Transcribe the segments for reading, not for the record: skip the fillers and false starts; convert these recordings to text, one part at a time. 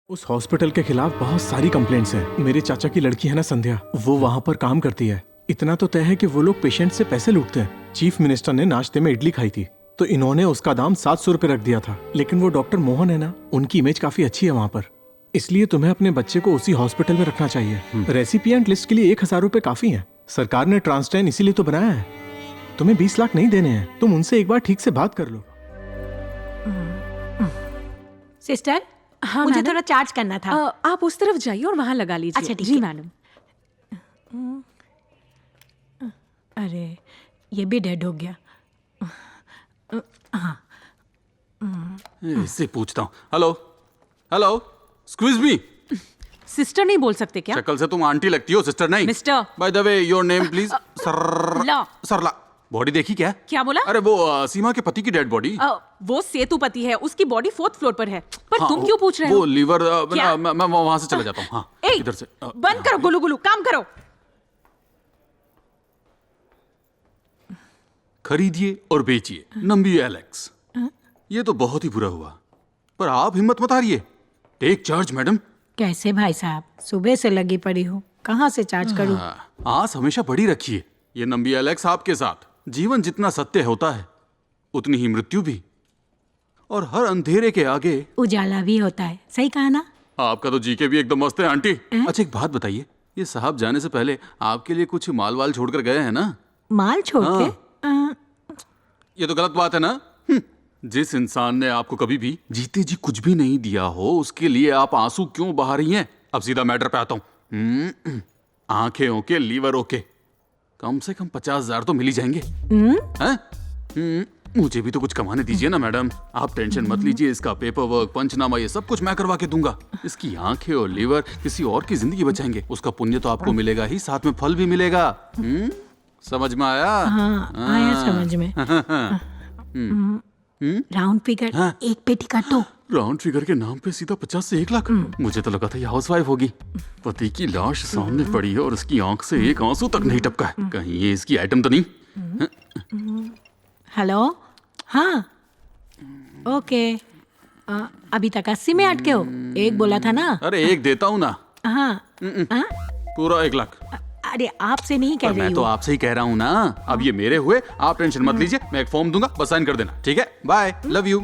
उस हॉस्पिटल के खिलाफ बहुत सारी कंप्लेंट्स हैं। मेरे चाचा की लड़की है ना संध्या, वो वहाँ पर काम करती है। इतना तो तय है कि वो लोग पेशेंट से पैसे लूटते हैं। चीफ मिनिस्टर ने नाश्ते में इडली खाई थी तो इन्होंने उसका दाम 700 रुपए रख दिया था। लेकिन वो डॉक्टर मोहन है ना, उनकी इमेज काफी अच्छी है वहाँ पर, इसलिए तुम्हें अपने बच्चे को उसी हॉस्पिटल में रखना चाहिए। रेसिपिएंट लिस्ट के लिए 1000 रुपए काफी है। सरकार ने ट्रांसटेन इसीलिए तो बनाया है। तुम्हें 20 लाख नहीं देने हैं, तुम उनसे एक बार ठीक से बात कर लो। सिस्टर, हाँ मुझे मैडम, थोड़ा चार्ज करना था। आप उस तरफ जाइए और वहाँ लगा लीजिए। अच्छा, ठीक जी है। मैडम। अरे ये भी डेड हो गया। हाँ, इससे पूछता हूँ। Hello hello, excuse me. Sister नहीं बोल सकते क्या? शक्ल से तुम आंटी लगती हो, सिस्टर नहीं। Mister. By the way, your name please. ला। सरला। बॉडी देखी क्या? क्या बोला? अरे वो सीमा के पति की डेड बॉडी। वो सेतुपति है, उसकी बॉडी 4th फ्लोर पर है। पर हाँ, तुम क्यों पूछ रहे वो हो? लीवर क्या? मैं वहां से चला जाता हूँ। हाँ, ए, इधर से बंद करो गुलू गुलू, काम करो। खरीदिए और बेचिए नंबी एलेक्स। ये तो बहुत ही बुरा हुआ, पर आप हिम्मत मत हारिए। Take charge madam. कैसे भाई साहब, सुबह से लगी पड़ी हूँ, कहाँ से चार्ज करूँ? आस हमेशा बड़ी रखिए। ये नंबी एलेक्स आपके साथ। जीवन जितना सत्य होता है उतनी ही मृत्यु भी, और हर अंधेरे के आगे उजाला भी होता है। सही कहा ना? आपका तो जीके भी एकदम मस्त है आंटी। अच्छा एक बात बताइए, ये साहब जाने से पहले आपके लिए कुछ माल वाल छोड़कर गए हैं ना? माल छोड़ के? ये तो गलत बात है ना। जिस इंसान ने आपको कभी भी जीते जी कुछ भी नहीं दिया हो, उसके लिए आप आंसू क्यों बहा रही हैं? अब सीधा मैटर पे आता हूँ। आंखें ओके, लीवर ओके, कम से कम 50,000 तो मिल ही जाएंगे। हैं? मुझे भी तो कुछ कमाने दीजिए ना मैडम। आप टेंशन मत लीजिए, इसका पेपर वर्क, पंचनामा, ये सब कुछ मैं करवा के दूंगा। इसकी आंखें और लीवर किसी और की जिंदगी बचाएंगे। उसका पुण्य तो आपको मिलेगा ही, साथ में फल भी मिलेगा। समझ में आया? हाँ, आया समझ में। राउंड फिगर, एक पेटी काटो। राउंड फिगर के नाम पे सीधा 50 से 1 लाख। मुझे तो लगा था ये हाउसवाइफ होगी। पति की लाश सामने पड़ी है और इसकी आंख से एक आंसू तक नहीं टपका है। कहीं ये इसकी आइटम तो नहीं? हेलो, हाँ, ओके। अभी तक 80 में अटके हो? एक बोला था ना? अरे एक देता हूँ ना। हाँ, पूरा 1 लाख। अरे आपसे नहीं कह पर रही मैं तो हूँ। आपसे ही कह रहा हूँ ना। अब ये मेरे हुए, आप टेंशन मत लीजिए। मैं एक फॉर्म दूंगा, बस साइन कर देना। ठीक है, bye, love you.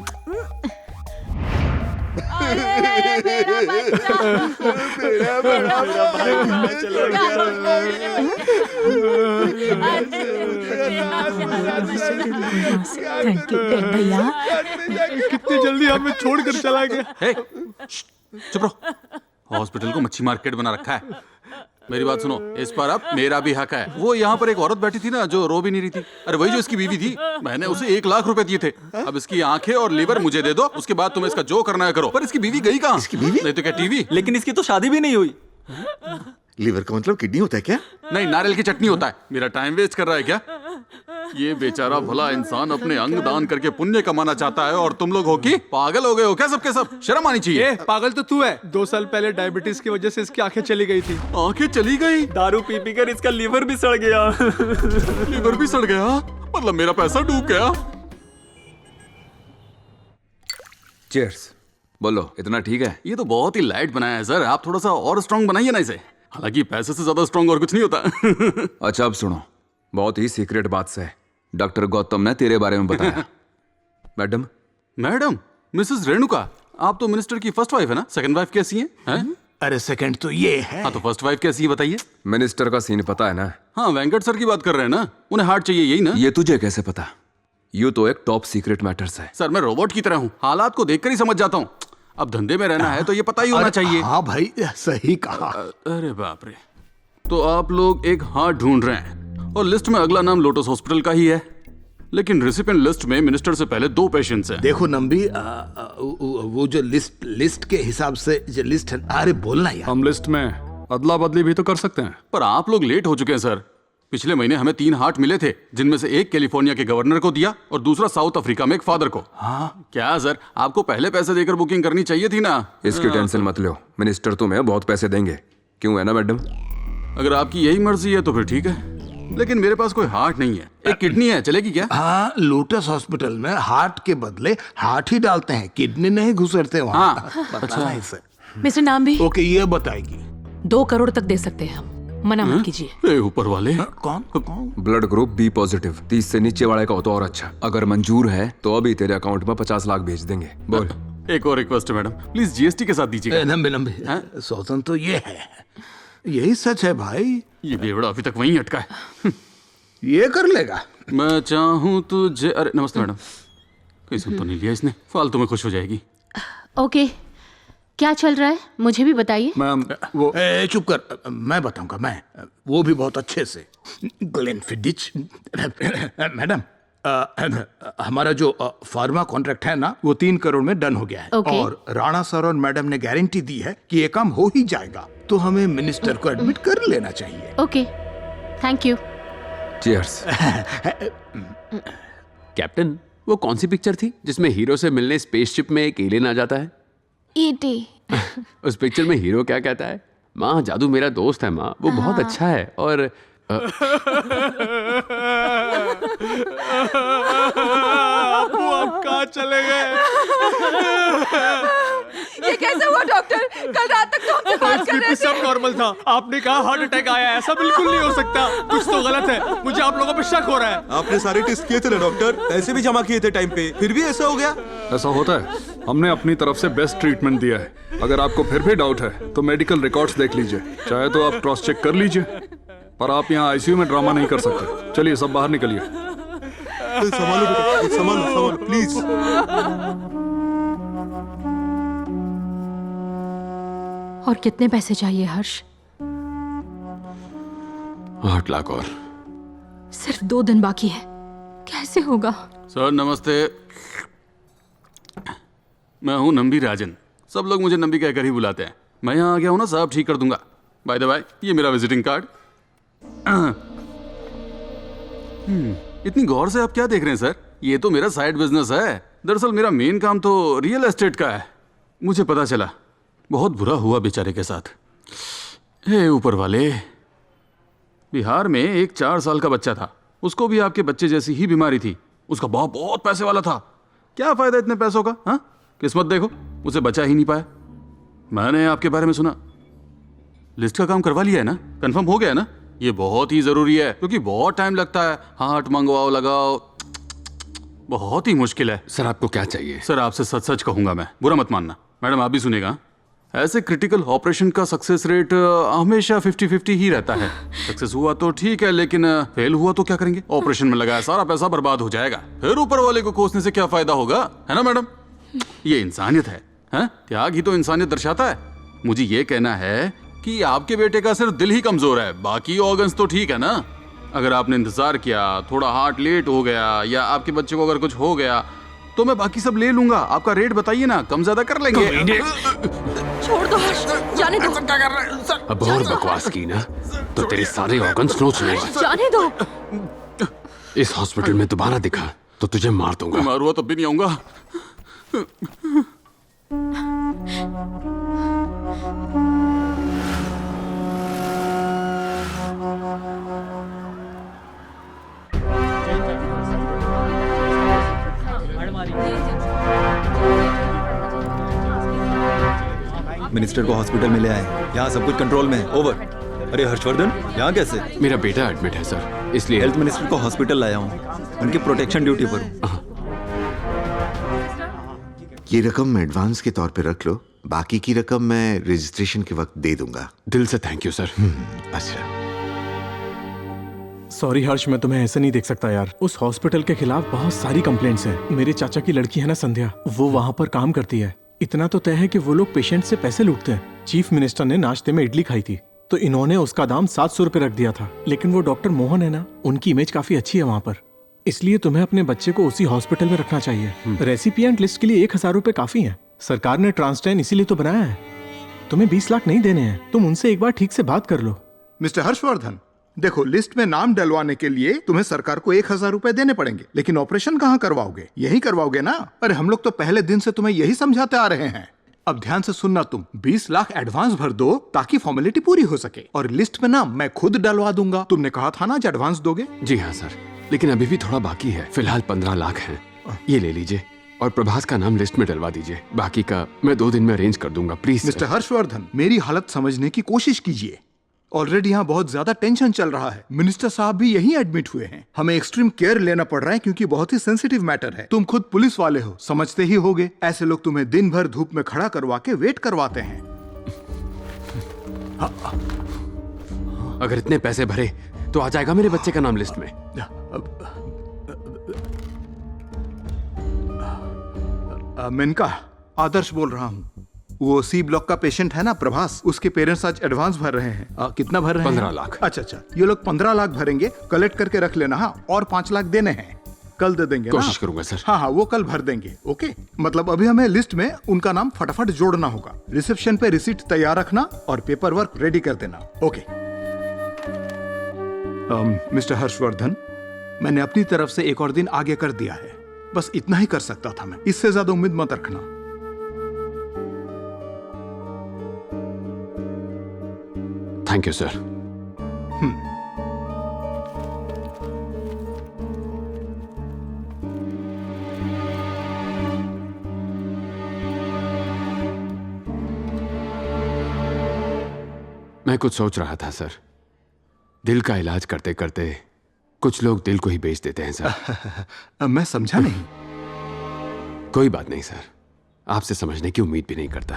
Thank you भैया। कितनी जल्दी हमें छोड़कर चला गया। हे, चुप रहो। हॉस्पिटल को मच्छी मार्केट बना रखा है। मेरी बात सुनो, इस पर अब मेरा भी हक है। वो यहाँ पर एक औरत बैठी थी ना, जो रो भी नहीं रही थी। अरे वही जो इसकी बीवी थी। मैंने उसे 1 लाख रुपए दिए थे। अब इसकी आंखें और लीवर मुझे दे दो, उसके बाद तुम्हें इसका जो करना है करो। पर इसकी बीवी गई कहाँ? इसकी बीवी नहीं तो क्या टीवी? लेकिन इसकी तो शादी भी नहीं हुई। लीवर का मतलब किडनी होता है क्या? नहीं, नारियल की चटनी होता है। मेरा टाइम वेस्ट कर रहा है क्या? ये बेचारा भला इंसान अपने अंग दान करके पुण्य कमाना चाहता है, और तुम लोग हो कि पागल हो गए हो क्या? सबके सब शर्म आनी चाहिए। पागल तो तू है। 2 साल पहले डायबिटीज की वजह से इसकी आंखें चली गई थी। आंखें चली गई? दारू पी पी कर इसका लीवर भी सड़ गया। लीवर भी सड़ गया? मतलब मेरा पैसा डूब गया। चीयर्स। बोलो, इतना ठीक है? ये तो बहुत ही लाइट बनाया है सर। आप थोड़ा सा और स्ट्रांग बनाइए ना इसे। हालांकि पैसे से ज्यादा स्ट्रांग और कुछ नहीं होता। अच्छा अब सुनो, बहुत ही सीक्रेट बात से डॉक्टर गौतम ने तेरे बारे में बताया। मैडम। मैडम, मिसेस रेणुका, आप तो मिनिस्टर की फर्स्ट वाइफ है ना? सेकंड वाइफ कैसी हैं? अरे सेकंड तो ये है। हाँ, तो फर्स्ट वाइफ कैसी है बताइए? मिनिस्टर का सीन पता है ना? हाँ, वेंकट सर की बात कर रहे हैं ना? उन्हें हार्ट चाहिए, यही ना? ये तुझे कैसे पता? यू तो एक टॉप सीक्रेट मैटर्स है। सर मैं रोबोट की तरह हूँ, हालात को देखकर ही समझ जाता हूँ। अब धंधे में रहना है तो ये पता ही होना चाहिए। हाँ भाई, सही कहा। अरे बाप रे। तो आप लोग एक हार्ट ढूंढ रहे हैं और लिस्ट में अगला नाम लोटस हॉस्पिटल का ही है, लेकिन रेसिपिएंट लिस्ट में मिनिस्टर से पहले 2 पेशेंट्स हैं। देखो नंबी, वो जो लिस्ट के हिसाब से जो लिस्ट है। अरे बोलना यार। हम लिस्ट में अदला बदली भी तो कर सकते हैं। पर आप लोग लेट हो चुके हैं सर। पिछले महीने हमें 3 हार्ट मिले थे, जिनमें से एक कैलिफोर्निया के गवर्नर को दिया और दूसरा साउथ अफ्रीका में एक फादर को। हाँ क्या सर, आपको पहले पैसे देकर बुकिंग करनी चाहिए थी ना? इसकी टेंशन मत लो, मिनिस्टर तुम्हें बहुत पैसे देंगे। क्यों, है ना मैडम? अगर आपकी यही मर्जी है तो फिर ठीक है, लेकिन मेरे पास कोई हार्ट नहीं है। एक किडनी है, चलेगी क्या? हाँ, लोटस हॉस्पिटल में हार्ट के बदले हार्ट ही डालते हैं, किडनी नहीं घुसरते वहाँ। हाँ, बताना इसे। मिस्टर नाम्बी, ओके, ये बताएगी। 2 करोड़ तक दे सकते हैं हम, मना मत कीजिए। ए ऊपर वाले, कौन? ब्लड ग्रुप बी पॉजिटिव, 30 से नीचे वाले का हो तो और अच्छा। अगर मंजूर है तो अभी तेरे अकाउंट में 50 लाख भेज देंगे। बोल। एक और रिक्वेस्ट है मैडम, प्लीज जीएसटी के साथ दीजिएगा। नंबे नंबे सौतन तो ये है, यही सच है भाई। ये बेवड़ा अभी तक वहीं अटका है। ये कर लेगा। मैं चाहूँ तुझे। अरे नमस्ते मैडम, कहीं सुन तो नहीं लिया इसने, फालतू में खुश हो जाएगी। ओके, क्या चल रहा है मुझे भी बताइए। मैम वो चुप कर, मैं बताऊंगा। मैं वो भी बहुत अच्छे से। ग्लेनफिडिच मैडम, हमारा जो फार्मा कॉन्ट्रैक्ट है ना, वो 3 करोड़ में डन हो गया है। Okay. और राणा सर और मैडम ने गारंटी दी है कि ये काम हो ही जाएगा, तो हमें मिनिस्टर को एडमिट कर लेना चाहिए। Okay, thank you. Cheers. Captain, वो कौन सी पिक्चर थी जिसमें हीरो से मिलने स्पेसशिप में एक एलियन आ जाता है? ईटी। उस पिक्चर में हीरो क्या कहता है? माँ, जादू मेरा दोस्त है माँ, वो बहुत अच्छा है। और आप कहाँ चले गए? ये कैसे हुआ डॉक्टर? कल रात तक तो हमसे बात कर रहे थे। सब नॉर्मल था, आपने कहा हार्ट अटैक आया। ऐसा बिल्कुल नहीं हो सकता, कुछ तो गलत है। मुझे आप लोगों पे शक हो रहा है। आपने सारे टेस्ट किए थे ना डॉक्टर, ऐसे भी जमा किए थे टाइम पे, फिर भी ऐसा हो गया। ऐसा होता है, हमने अपनी तरफ से बेस्ट ट्रीटमेंट दिया है। अगर आपको फिर भी डाउट है तो मेडिकल रिकॉर्ड्स देख लीजिए, चाहे तो आप क्रॉस चेक कर लीजिए, पर आप यहाँ आईसीयू में ड्रामा नहीं कर सकते। चलिए सब बाहर निकलिए। संभालो बेटा, संभालो संभालो प्लीज। और कितने पैसे चाहिए हर्ष? 8 लाख और। सिर्फ 2 दिन बाकी है, कैसे होगा? सर नमस्ते, मैं हूँ नंबी राजन। सब लोग मुझे नंबी कहकर ही बुलाते हैं। मैं यहाँ आ गया हूँ ना, सब ठीक कर दूंगा। बाय द बाय, ये मेरा विजिटिंग कार्ड। इतनी गौर से आप क्या देख रहे हैं सर? ये तो मेरा साइड बिजनेस है। दरअसल मेरा मेन काम तो रियल एस्टेट का है। मुझे पता चला, बहुत बुरा हुआ बेचारे के साथ। हे ऊपर वाले, बिहार में एक 4 साल का बच्चा था, उसको भी आपके बच्चे जैसी ही बीमारी थी। उसका बाप बहुत पैसे वाला था। क्या फायदा इतने पैसों का? हाँ, किस्मत देखो, उसे बचा ही नहीं पाया। मैंने आपके बारे में सुना, लिस्ट का काम करवा लिया है ना? कंफर्म हो गया है ना? ये बहुत ही जरूरी है, क्योंकि बहुत टाइम लगता है। हार्ट मंगवाओ, लगाओ, बहुत ही मुश्किल है। सर आपको क्या चाहिए? सर आपसे सच सच कहूंगा मैं, बुरा मत मानना। मैडम आप भी सुनेगा, ऐसे क्रिटिकल ऑपरेशन का सक्सेस रेट हमेशा 50-50 ही रहता है। सक्सेस हुआ तो ठीक है, लेकिन फेल हुआ तो क्या करेंगे? ऑपरेशन में लगाया सारा पैसा बर्बाद हो जाएगा। फिर ऊपर वाले को कोसने से क्या फायदा होगा, है ना मैडम? ये इंसानियत है, हैं? त्याग ही तो इंसानियत दर्शाता है। मुझे ये कहना है कि आपके बेटे का सिर्फ दिल ही कमजोर है, बाकी ऑर्गन्स तो ठीक है ना? अगर आपने इंतजार किया, थोड़ा हार्ट लेट हो गया, या आपके बच्चे को अगर कुछ हो गया, तो मैं बाकी सब ले लूंगा। आपका रेट बताइए ना, कम ज्यादा कर लेंगे। छोड़ दो हर्ष, जाने दो। अब और बकवास की ना तो तेरे सारे ऑर्गन्स नोच लेंगे। जाने दो। इस हॉस्पिटल में दोबारा दिखा तो तुझे मार दूंगा। मार हुआ तब भी नहीं आऊंगा। मिनिस्टर को हॉस्पिटल में ले आए, यहाँ सब कुछ कंट्रोल में है। ओवर। अरे हर्षवर्धन, यहाँ कैसे? मेरा बेटा एडमिट है सर, इसलिए हेल्थ मिनिस्टर को हॉस्पिटल लाया हूँ, उनकी प्रोटेक्शन ड्यूटी पर हूँ। ये रकम एडवांस के तौर पे रख लो, बाकी की रकम मैं रजिस्ट्रेशन के वक्त दे दूंगा। दिल से थैंक यू सर। अच्छा। सॉरी हर्ष, मैं तुम्हें ऐसे नहीं देख सकता यार। उस हॉस्पिटल के खिलाफ बहुत सारी कंप्लेंट्स हैं। मेरे चाचा की लड़की है ना संध्या, वो वहाँ पर काम करती है। इतना तो तय है कि वो लोग पेशेंट से पैसे लूटते हैं। चीफ मिनिस्टर ने नाश्ते में इडली खाई थी, तो इन्होंने उसका दाम 700 रुपए रख दिया था। लेकिन वो डॉक्टर मोहन है ना, उनकी इमेज काफी अच्छी है वहाँ पर, इसलिए तुम्हें अपने बच्चे को उसी हॉस्पिटल में रखना चाहिए। रेसिपिएंट लिस्ट के लिए 1000 रुपए काफी है। सरकार ने ट्रांसटेन इसीलिए तो बनाया है। तुम्हें 20 लाख नहीं देने हैं, तुम उनसे एक बार ठीक से बात कर लो। मिस्टर हर्षवर्धन, देखो, लिस्ट में नाम डलवाने के लिए तुम्हें सरकार को 1000 रुपए देने पड़ेंगे, लेकिन ऑपरेशन कहाँ करवाओगे? यही करवाओगे ना? अरे हम लोग तो पहले दिन से तुम्हें यही समझाते आ रहे हैं। अब ध्यान से सुनना, तुम 20 लाख एडवांस भर दो ताकि फॉर्मेलिटी पूरी हो सके, और लिस्ट में नाम मैं खुद डलवा दूंगा। तुमने कहा था ना जो एडवांस दोगे। जी हाँ सर, लेकिन अभी भी थोड़ा बाकी है। फिलहाल 15 लाख है, ये ले लीजिए। और प्रभास का नाम लिस्ट में डलवा दीजिए। बाकी का मैं 2 दिन में अरेंज कर दूंगा, प्लीज। मिस्टर हर्षवर्धन, मेरी हालत समझने की कोशिश कीजिए। ऑलरेडी यहाँ बहुत ज्यादा टेंशन चल रहा है। मिनिस्टर साहब भी यहीं एडमिट हुए हैं। हमें एक्सट्रीम केयर लेना पड़ रहा है क्योंकि बहुत ही सेंसिटिव मैटर है। तुम खुद पुलिस वाले हो, समझते ही होगे। ऐसे लोग तुम्हें दिन भर धूप में खड़ा करवा के वेट करवाते हैं। अगर इतने पैसे भरे तो आ जाएगा मेरे बच्चे का नाम लिस्ट में। मेनका, आदर्श बोल रहा हूँ। वो सी ब्लॉक का पेशेंट है ना प्रभास, उसके पेरेंट्स आज एडवांस भर रहे हैं। कितना भर रहे हैं? 15 लाख। अच्छा, ये लोग 15 लाख भरेंगे, कलेक्ट करके रख लेना। हाँ, और 5 लाख देने हैं, कल दे देंगे। कोशिश करूंगा सर। हाँ, वो कल भर देंगे। ओके, मतलब अभी हमें लिस्ट में उनका नाम फटाफट जोड़ना होगा। रिसेप्शन पे रिसीट तैयार रखना और पेपर वर्क रेडी कर देना। ओके। मिस्टर हर्षवर्धन, मैंने अपनी तरफ से एक और दिन आगे कर दिया है। बस इतना ही कर सकता था मैं, इससे ज्यादा उम्मीद मत रखना। Thank you sir. मैं कुछ सोच रहा था सर। दिल का इलाज करते करते कुछ लोग दिल को ही बेच देते हैं सर। मैं समझा नहीं। कोई बात नहीं सर, आपसे समझने की उम्मीद भी नहीं करता।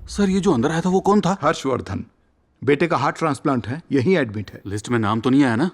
सर, ये जो अंदर आया था वो कौन था? हर्षवर्धन, बेटे का हार्ट ट्रांसप्लांट है, यही एडमिट है। लिस्ट में नाम तो नहीं आया ना?